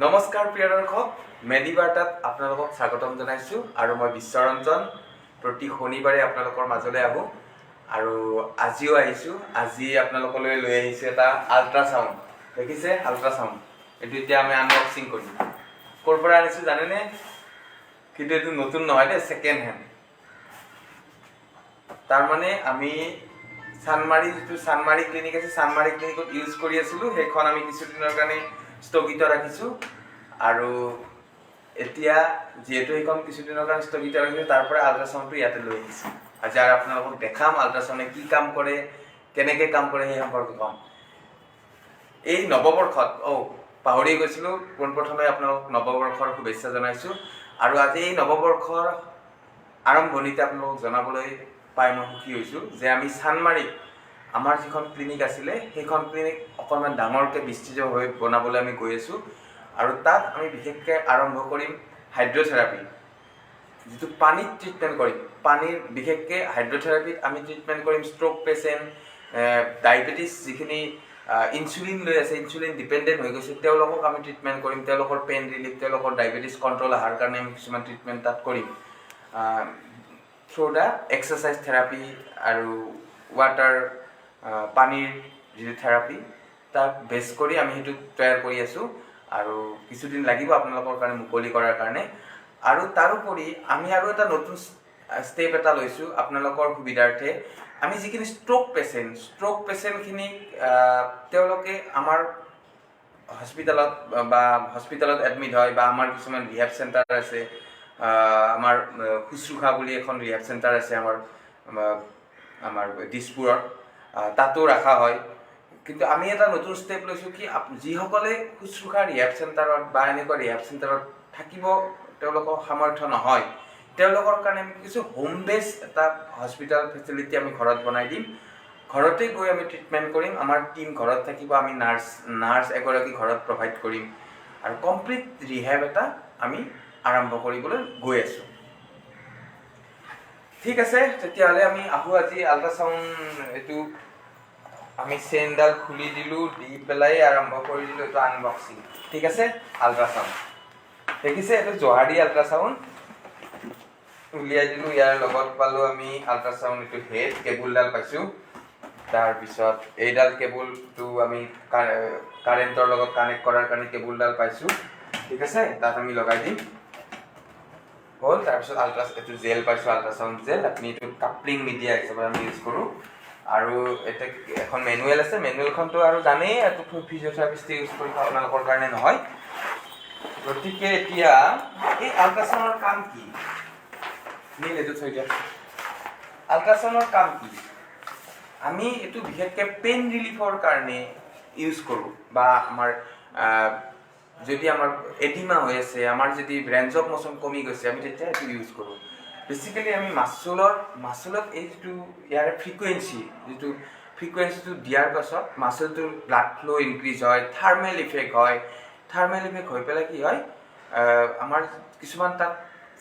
নমস্কাৰ প্ৰিয় দৰ্শক, মেডিবাৰ্তাত আপোনালোকক স্বাগতম জনাইছোঁ আৰু মই বিশ্বৰঞ্জন প্ৰতি শনিবাৰে আপোনালোকৰ মাজলৈ আহোঁ আৰু আজিও আহিছোঁ। আজি আপোনালোকলৈ লৈ আহিছোঁ এটা আল্ট্ৰাচাউণ্ড। দেখিছে আল্ট্ৰাচাউণ্ড, এইটো এতিয়া আমি আনবক্সিং কৰিম। ক'ৰ পৰা আনিছোঁ জানেনে? কিন্তু এইটো নতুন নহয় দেই, ছেকেণ্ড হেণ্ড। তাৰমানে আমি যিটো চানমাৰী ক্লিনিক আছে, চানমাৰী ক্লিনিকত ইউজ কৰি আছিলোঁ। সেইখন আমি কিছুদিনৰ কাৰণে স্থগিত ৰাখিছোঁ আৰু এতিয়া যিহেতু সেইখন কিছুদিনৰ কাৰণে স্থগিত ৰাখিছোঁ, তাৰ পৰা আল্ট্ৰাচাউণ্ডটো ইয়াতে লৈ আহিছোঁ। আজি আৰু আপোনালোকক দেখাম আল্ট্ৰাচাউণ্ডে কি কাম কৰে, কেনেকৈ কাম কৰে সেই সম্পৰ্কে ক'ম। এই নৱবৰ্ষত পাহৰি গৈছিলোঁ, পোনপ্ৰথমে আপোনালোকক নৱবৰ্ষৰ শুভেচ্ছা জনাইছোঁ। আৰু আজি এই নৱবৰ্ষৰ আৰম্ভণিতে আপোনালোকক জনাবলৈ পাই মই সুখী হৈছোঁ যে আমি চানমাৰীত আমাৰ যিখন ক্লিনিক আছিলে সেইখন ক্লিনিক অকণমান ডাঙৰকৈ বিস্তৃতভাৱে বনাবলৈ আমি গৈ আছোঁ। আৰু তাত আমি বিশেষকৈ আৰম্ভ কৰিম হাইড্ৰ'থেৰাপি, যিটো পানীত ট্ৰিটমেণ্ট কৰিম। পানীৰ বিশেষকৈ হাইড্ৰ'থেৰাপিত আমি ট্ৰিটমেণ্ট কৰিম ষ্ট্ৰ'ক পেচেণ্ট, ডায়েবেটিছ যিখিনি ইনচুলিন লৈ আছে, ইনচুলিন ডিপেণ্ডেণ্ট হৈ গৈছে, তেওঁলোকক আমি ট্ৰিটমেণ্ট কৰিম। তেওঁলোকৰ পেইন ৰিলিফ, তেওঁলোকৰ ডায়েবেটিছ কণ্ট্ৰল অহাৰ কাৰণে আমি কিছুমান ট্ৰিটমেণ্ট তাত কৰিম। থ্ৰু দ্য এক্সাৰচাইজ থেৰাপি আৰু ৱাটাৰ পানীৰ যিটো থেৰাপি, তাক বেছ কৰি আমি সেইটো তৈয়াৰ কৰি আছোঁ আৰু কিছুদিন লাগিব আপোনালোকৰ কাৰণে মুকলি কৰাৰ কাৰণে। আৰু তাৰোপৰি আমি আৰু এটা নতুন ষ্টেপ এটা লৈছোঁ আপোনালোকৰ সুবিধাৰ্থে। আমি যিখিনি ষ্ট্ৰ'ক পেচেণ্টখিনিক তেওঁলোকে আমাৰ হস্পিটেলত এডমিট হয় বা আমাৰ কিছুমান ৰিহেব চেণ্টাৰ আছে। আমাৰ শুশ্ৰূষা বুলি এখন ৰিহেব চেণ্টাৰ আছে আমাৰ দিছপুৰত, তাতো ৰখা হয়। কিন্তু আমি এটা নতুন ষ্টেপ লৈছোঁ কি, যিসকলে শুশ্ৰূষা ৰিহেব চেণ্টাৰত বা এনেকুৱা ৰিহেব চেণ্টাৰত থাকিব তেওঁলোকৰ সামৰ্থ্য নহয়, তেওঁলোকৰ কাৰণে আমি কিছু হোম বেছ এটা হস্পিটেল ফেচিলিটি আমি ঘৰত বনাই দিম। ঘৰতে গৈ আমি ট্ৰিটমেণ্ট কৰিম। আমাৰ টীম ঘৰত থাকিব, আমি নাৰ্ছ এগৰাকী ঘৰত প্ৰভাইড কৰিম আৰু কমপ্লিট ৰিহেব এটা আমি আৰম্ভ কৰিবলৈ গৈ আছোঁ। ঠিক আছে, তেতিয়াহ'লে আমি আহোঁ আজি আল্ট্ৰাচাউণ্ড। এইটো আমি চেইনডাল খুলি দিলোঁ, দি পেলাই আৰম্ভ কৰি দিলোঁ এইটো আনবক্সিং। ঠিক আছে, আল্ট্ৰাচাউণ্ড দেখিছে, এইটো জহাৰী আল্ট্ৰাচাউণ্ড উলিয়াই দিলোঁ। ইয়াৰ লগত পালোঁ আমি আল্ট্ৰাচাউণ্ড এইটো হেড কেবুলডাল পাইছোঁ। তাৰপিছত এইডাল কেবুলটো আমি কাৰেণ্টৰ লগত কানেক্ট কৰাৰ কাৰণে কেবুলডাল পাইছোঁ। ঠিক আছে, তাত আমি লগাই দিম হ'ল। তাৰপিছত এইটো জেল পাইছোঁ, আল্ট্ৰাচাউণ্ড জেল। আপুনি এইটো কাপলিং মিডিয়া হিচাপে আমি ইউজ কৰোঁ। আৰু এতিয়া এখন মেনুৱেল আছে, মেনুৱেলখনতো আৰু জানেই, এইটো ফিজিঅ'থেৰাপিষ্টে ইউজ কৰিব, আপোনালোকৰ কাৰণে নহয়। গতিকে এতিয়া এই আল্ট্ৰাচাউণ্ডৰ কাম কি? এইটো থৈ দিয়া। আল্ট্ৰাচাউণ্ডৰ কাম কি? আমি এইটো বিশেষকৈ পেইন ৰিলিফৰ কাৰণে ইউজ কৰোঁ, বা আমাৰ যদি আমাৰ এডিমা হৈ আছে, আমাৰ যদি ৰেঞ্জ অফ মোশ্যন কমি গৈছে, আমি তেতিয়া এইটো ইউজ কৰোঁ। বেচিকেলি আমি মাচুলত এই যিটো ইয়াৰ ফ্ৰিকুৱেঞ্চিটো দিয়াৰ পাছত মাচুলটোৰ ব্লাড ফ্ল' ইনক্ৰিজ হয়, থাৰ্মেল ইফেক্ট হয়। থাৰ্মেল ইফেক্ট হৈ পেলাই কি হয়, আমাৰ কিছুমান তাত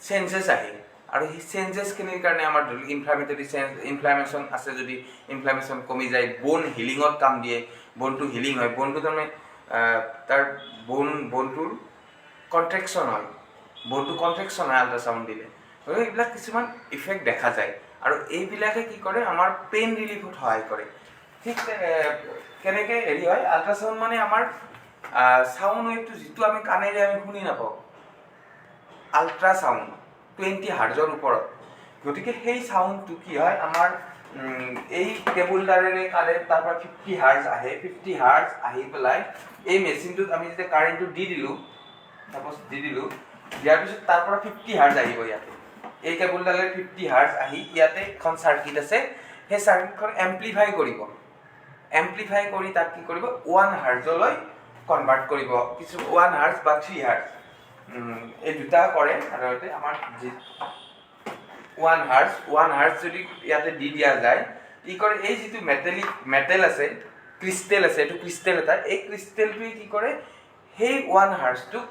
চেঞ্জেছ আহে। আৰু সেই চেঞ্জেছখিনিৰ কাৰণে আমাৰ ধৰি লওক ইনফ্লামেশ্যন আছে, যদি ইনফ্লামেশ্যন কমি যায়, বোন হিলিঙত কাম দিয়ে, বোনটো হিলিং হয়। বোনটো তাৰমানে তাৰ বোনটোৰ কণ্ট্ৰেকশ্যন হয়, আল্ট্ৰাচাউণ্ড দিলে। গতিকে এইবিলাক কিছুমান ইফেক্ট দেখা যায় আৰু এইবিলাকে কি কৰে, আমাৰ পেইন ৰিলিফত সহায় কৰে। ঠিক কেনেকৈ হেৰি হয়, আল্ট্ৰাচাউণ্ড মানে আমাৰ চাউণ্ড ৱেভটো যিটো আমি কাণেৰে আমি শুনি নাপাওঁ, আল্ট্ৰাচাউণ্ড 20 হাৰ্টজৰ ওপৰত। গতিকে সেই চাউণ্ডটো কি হয়, আমাৰ এই কেবুলডালেৰে কাৰেণ্ট তাৰ পৰা 50 হাৰ্টজ আহে। 50 হাৰ্টজ আহি পেলাই এই মেচিনটোত আমি যেতিয়া কাৰেণ্টটো দি দিলোঁ, দিয়াৰ পিছত তাৰ পৰা 50 হাৰ্টজ আহিব ইয়াতে। এই কেবুলডালে 50 হাৰ্টজ আহি ইয়াতে এখন চাৰ্কিট আছে, সেই চাৰ্কিটখন এম্প্লিফাই কৰি তাক কি কৰিব, 1 হাৰ্টজলৈ কনভাৰ্ট কৰিব। 1 হাৰ্টজ বা 3 হাৰ্টজ, এই দুটা কৰে সাধাৰণতে। আমাৰ যি 1 হাৰ্টজ যদি ইয়াতে দি দিয়া যায়, কি কৰে, এই যিটো মেটেল আছে, ক্ৰিষ্টেল আছে, এইটো ক্ৰিষ্টেল এটা, এই ক্ৰিষ্টেলটোৱে কি কৰে, সেই 1 হাৰ্টজটোক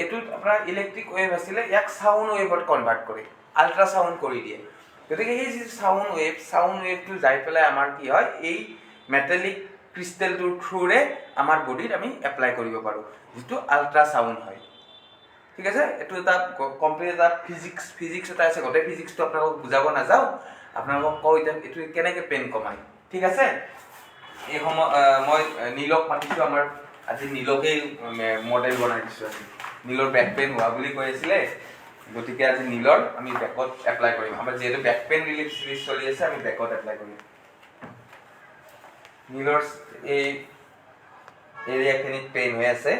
এইটোত আপোনাৰ ইলেক্ট্ৰিক ৱেভ আছিলে, ইয়াক চাউণ্ড ৱেভত কনভাৰ্ট কৰে, আল্ট্ৰাচাউণ্ড কৰি দিয়ে। গতিকে সেই যিটো চাউণ্ড ৱেভটো যাই পেলাই আমাৰ কি হয়, এই মেটেলিক ক্ৰিষ্টেলটোৰ থ্ৰুৰে আমাৰ বডিত আমি এপ্লাই কৰিব পাৰোঁ, যিটো আল্ট্ৰাচাউণ্ড হয়। ঠিক আছে, এইটো এটা কমপ্লিট এটা ফিজিক্স এটা আছে। গোটেই ফিজিক্সটো আপোনালোকক বুজাব নাযাওঁ, আপোনালোকক কওঁ এতিয়া এইটো কেনেকৈ পেইন কমায়। ঠিক আছে, এই সময় মই নীলক মাতিছোঁ, আমাৰ আজি নীলকেই মডেল বনাই দিছোঁ। আজি নীলৰ বেক পেইন হোৱা বুলি কৈ আছিলে, গতিকে আজি নীলৰ আমি বেকত এপ্লাই কৰিম। আমাৰ যিহেতু বেক পেইন ৰিলিফ চিৰিজ চলি আছে, আমি বেকত এপ্লাই কৰিম। নীলৰ এই এৰিয়াখিনিত পেইন হৈ আছে,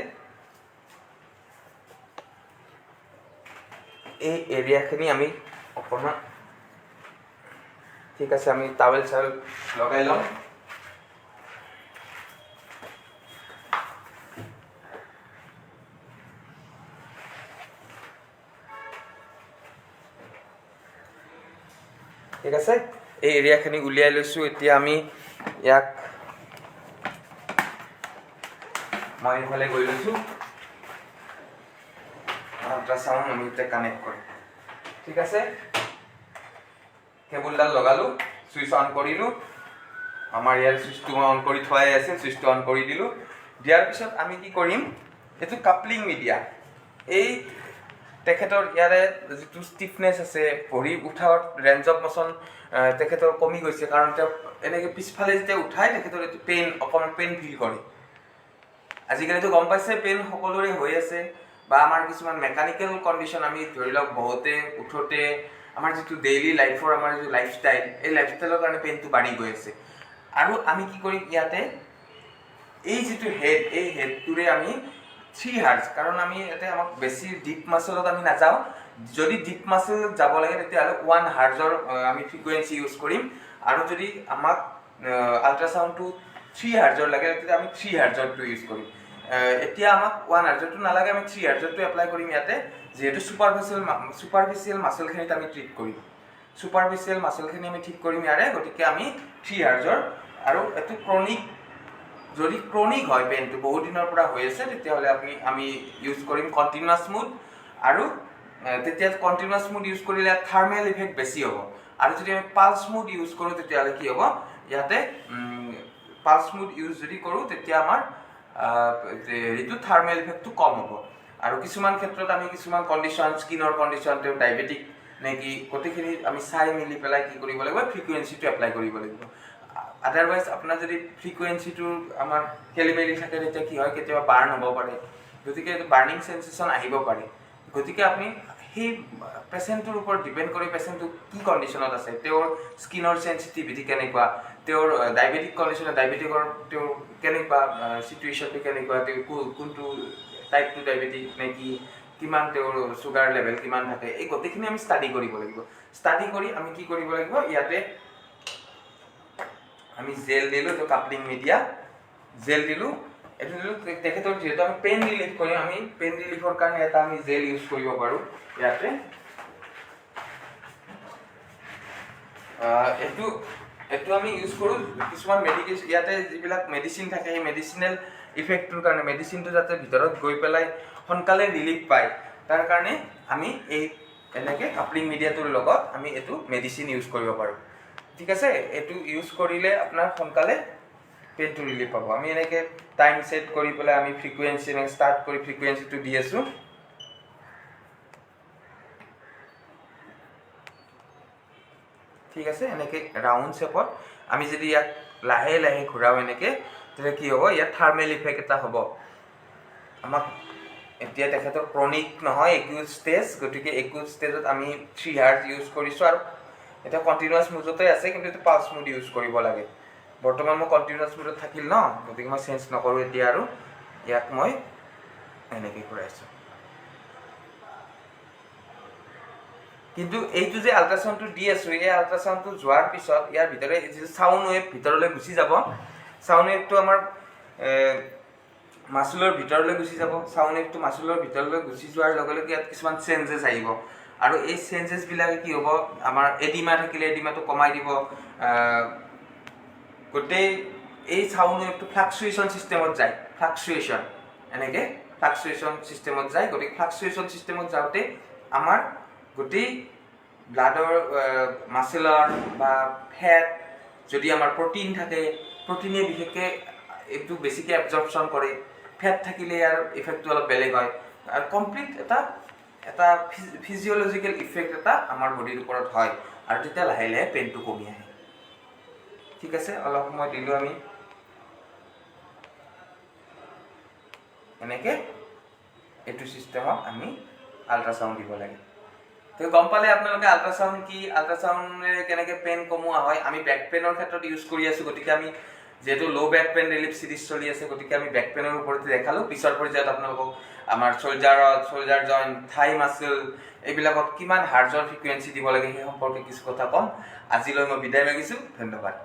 এই এৰিয়াখিনি আমি অকণমান, ঠিক আছে, আমি টাৱেল চাৱেল লগাই ল'ম। ঠিক আছে, এই এৰিয়াখিনি উলিয়াই লৈছোঁ। এতিয়া আমি ইয়াক মই এইফালে গৈ লৈছোঁ, আল্ট্ৰাচাউণ্ড আমি এতিয়া কানেক্ট কৰিম। ঠিক আছে, কেবুলডাল লগালোঁ, চুইচ অন কৰিলোঁ। আমাৰ ইয়াৰ চুইচটো মই অন কৰি থোৱাই আছে, চুইচটো অন কৰি দিলোঁ। দিয়াৰ পিছত আমি কি কৰিম, এইটো কাপলিং মিডিয়া, এই তেখেতৰ ইয়াৰে যিটো ষ্টিফনেছ আছে, ভৰি উঠাৰ ৰেঞ্জ অফ মোচন তেখেতৰ কমি গৈছে, কাৰণ তেওঁ এনেকৈ পিছফালে যেতিয়া উঠায় তেখেতৰ এইটো অকণমান পেইন ফিল কৰে। আজিকালিতো গম পাইছে পেইন সকলোৰে হৈ আছে, বা আমাৰ কিছুমান মেকানিকেল কণ্ডিশ্যন, আমি ধৰি লওক বহুতে উঠোতে আমাৰ যিটো ডেইলি লাইফৰ আমাৰ যিটো লাইফষ্টাইল, এই লাইফষ্টাইলৰ কাৰণে পেইনটো বাঢ়ি গৈ আছে। আৰু আমি কি কৰিম, ইয়াতে এই যিটো হেড, এই হেডটোৰে আমি 3 হাৰ্জ, কাৰণ আমি ইয়াতে আমাক বেছি ডিপ মাচলত আমি নাযাওঁ। যদি ডিপ মাচলত যাব লাগে তেতিয়াহ'লে 1 হাৰ্জৰ আমি ফ্ৰিকুৱেঞ্চি ইউজ কৰিম, আৰু যদি আমাক আল্ট্ৰাচাউণ্ডটো 3 হাৰ্জৰ লাগে তেতিয়া আমি 3 হাৰ্জৰটো ইউজ কৰিম। এতিয়া আমাক 1 হাৰ্জৰটো নালাগে, আমি 3 হাৰ্জৰটো এপ্লাই কৰিম ইয়াতে, যিহেতু ছুপাৰফিচিয়েল মাচলখিনিত আমি ট্ৰিট কৰিম। ছুপাৰফিচিয়েল মাচলখিনি আমি ঠিক কৰিম ইয়াৰে, গতিকে আমি 3 হাৰ্জৰ। আৰু এইটো যদি ক্ৰনিক হয় পেইনটো, বহুত দিনৰ পৰা হৈ আছে, তেতিয়াহ'লে আমি ইউজ কৰিম কণ্টিনিউৱাছ মুড। আৰু তেতিয়া কণ্টিনিউৱাছ মুড ইউজ কৰিলে থাৰ্মেল ইফেক্ট বেছি হ'ব। আৰু যদি আমি পালছ মুড ইউজ কৰোঁ তেতিয়াহ'লে কি হ'ব, ইয়াতে পালছ মুড ইউজ যদি কৰোঁ তেতিয়া আমাৰ এইটো থাৰ্মেল ইফেক্টটো কম হ'ব। আৰু কিছুমান ক্ষেত্ৰত আমি কিছুমান কণ্ডিশ্যন, স্কিনৰ কণ্ডিশ্যন, তেওঁ ডায়েবেটিক নেকি, গোটেইখিনি আমি চাই মেলি পেলাই কি কৰিব লাগিব, ফ্ৰিকুৱেঞ্চিটো এপ্লাই কৰিব লাগিব। আদাৰৱাইজ আপোনাৰ যদি ফ্ৰিকুৱেঞ্চিটো আমাৰ খেলি মেলি থাকে, তেতিয়া কি হয়, কেতিয়াবা বাৰ্ণ হ'ব পাৰে, গতিকে এইটো বাৰ্ণিং চেনচেশ্যন আহিব পাৰে। গতিকে আপুনি সেই পেচেণ্টটোৰ ওপৰত ডিপেণ্ড কৰি পেচেণ্টটো কি কণ্ডিশ্যনত আছে, তেওঁৰ স্কিনৰ চেঞ্চিটিভিটি কেনেকুৱা, তেওঁৰ ডায়েবেটিক কণ্ডিশ্যন, ডায়েবেটিকৰ তেওঁৰ কেনেকুৱা চিটুৱেশ্যনটো কেনেকুৱা, তেওঁ কোনটো টাইপ 2 ডায়েবেটিক নে কি, কিমান তেওঁৰ চুগাৰ লেভেল কিমান থাকে, এই গোটেইখিনি আমি ষ্টাডি কৰিব লাগিব। ষ্টাডি কৰি আমি কি কৰিব লাগিব, ইয়াতে আমি জেল দিলোঁ, এইটো কাপলিং মিডিয়া, জেল দিলোঁ। এইটো দিলোঁ তেখেতৰ, যিহেতু আমি পেইন ৰিলিফ কৰিম, আমি পেইন ৰিলিফৰ কাৰণে এটা আমি জেল ইউজ কৰিব পাৰোঁ ইয়াতে। এইটো আমি ইউজ কৰোঁ কিছুমান মেডিকেশ্যন, ইয়াতে যিবিলাক মেডিচিন থাকে, সেই মেডিচিনেল ইফেক্টটোৰ কাৰণে, মেডিচিনটো যাতে ভিতৰত গৈ পেলাই সোনকালে ৰিলিফ পায়, তাৰ কাৰণে আমি এই এনেকৈ কাপলিং মিডিয়াটোৰ লগত আমি এইটো মেডিচিন ইউজ কৰিব পাৰোঁ। ঠিক আছে, এইটো ইউজ কৰিলে আপোনাৰ সোনকালে পেইনটো ৰিলিফ পাব। আমি এনেকৈ টাইম ছেট কৰি পেলাই আমি ফ্ৰিকুৱেঞ্চি এনেকৈ ষ্টাৰ্ট কৰি ফ্ৰিকুৱেঞ্চিটো দি আছোঁ। ঠিক আছে, এনেকৈ ৰাউণ্ড শেপত আমি যদি ইয়াক লাহে লাহে ঘূৰাওঁ এনেকৈ, তেতিয়া কি হ'ব, ইয়াত থাৰ্মেল ইফেক্ট এটা হ'ব। আমাক এতিয়া তেখেতৰ ক্ৰনিক নহয়, একিউট ষ্টেজ, গতিকে একিউট ষ্টেজত আমি 3 হাৰ্জ ইউজ কৰিছোঁ। আৰু এতিয়া কণ্টিনিউৱাছ মুডতে আছে, কিন্তু এইটো পালছ মুড ইউজ কৰিব লাগে। বৰ্তমান মই কণ্টিনিউৱাছ মুডত থাকিল ন, গতিকে মই চেঞ্জ নকৰোঁ এতিয়া, আৰু ইয়াক মই এনেকৈ ঘূৰাইছোঁ। কিন্তু এইটো যে আল্ট্ৰাচাউণ্ডটো দি আছোঁ, এই আল্ট্ৰাচাউণ্ডটো যোৱাৰ পিছত ইয়াৰ ভিতৰে যিটো চাউণ্ড ৱেভ ভিতৰলৈ গুচি যাব, চাউণ্ড ৱেভটো আমাৰ মাচুলৰ ভিতৰলৈ গুচি যাব। চাউণ্ড ৱেভটো মাচুলৰ ভিতৰলৈ গুচি যোৱাৰ লগে লগে ইয়াত কিছুমান চেঞ্জেছ আহিব, আৰু এই চেঞ্জেছবিলাকে কি হ'ব, আমাৰ এডিমা থাকিলে এডিমাটো কমাই দিব। গোটেই এই চাউণ্ড ৱেভটো ফ্লাকচুৱেশ্যন চিষ্টেমত যায়, এনেকৈ ফ্লাকচুৱেশ্যন চিষ্টেমত যায়। গতিকে ফ্লাকচুৱেশ্যন চিষ্টেমত যাওঁতে আমাৰ গোটেই ব্লাডৰ মাচেলৰ বা ফেট, যদি আমাৰ প্ৰটিন থাকে, প্ৰটিনে বিশেষকৈ এইটো বেছিকৈ এবজৰ্পশ্যন কৰে, ফেট থাকিলে ইয়াৰ ইফেক্টটো অলপ বেলেগ হয়, আৰু কমপ্লিট এটা ফিজিঅ'লজিকেল ইফেক্ট এটা আমাৰ বডিৰ ওপৰত হয়, আৰু তেতিয়া লাহে লাহে পেইনটো কমি আহে। ঠিক আছে, অলপ সময় দিলোঁ আমি এনেকৈ এইটো চিষ্টেমত আমি আল্ট্ৰাচাউণ্ড দিব লাগে। তো গম পালে আপোনালোকে আল্ট্ৰাচাউণ্ড কি, আল্ট্ৰাচাউণ্ডেৰে কেনেকৈ পেইন কমোৱা হয়। আমি বেক পেইনৰ ক্ষেত্ৰত ইউজ কৰি আছোঁ, গতিকে আমি যিহেতু ল' বেক পেইন ৰিলিফ চিৰিজ চলি আছে, গতিকে আমি বেক পেইনৰ ওপৰতে দেখালোঁ। পিছৰ পৰ্যায়ত আপোনালোকক আমাৰ শোল্ডাৰ জইণ্ট, থাই মাছল এইবিলাকত কিমান হাৰ্জৰ ফ্ৰিকুৱেঞ্চি দিব লাগে সেই সম্পৰ্কে কিছু কথা ক'ম। আজিলৈ মই বিদায় মাগিছোঁ, ধন্যবাদ।